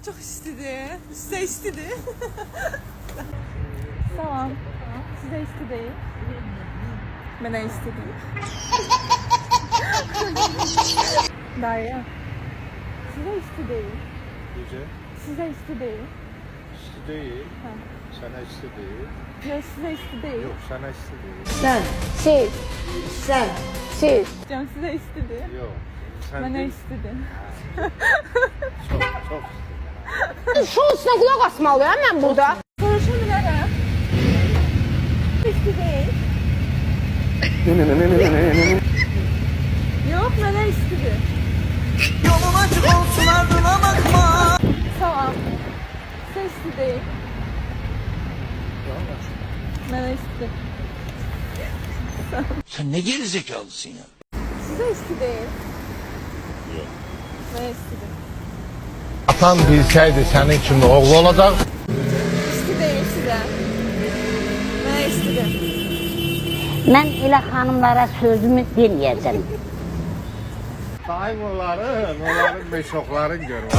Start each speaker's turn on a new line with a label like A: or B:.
A: Çok istedi. Size istedi. Tamam. Size istedi. Bana istedi. Derya. Size istedi.
B: Gece
A: Size istedi.
B: üstü değil, sana üstü değil.
A: Yok size istedi.
B: Yok sana üstü değil.
C: Siz.
A: Canım size istedi.
B: Yok. Sen
A: Bana
B: değil.
A: istedi.
B: Çok
C: Şu üstüne kulak asmalıyım ben burada.
A: Soruşabilirim. İstedi. Yok bana istedi.
D: Yolun açık olsun ardına bakma.
A: Tamam. Size istedi. Bana istedi.
D: Sen ne gerizekalısın ya?
A: Size istedi. Bana istedi.
E: Atan bilseydi senin kimi oğlu olacak.
A: İstedi size. Bana istedi.
F: Mən elə xanımlara sözümü deməyəcəm.
B: Daim onların meşokların görür.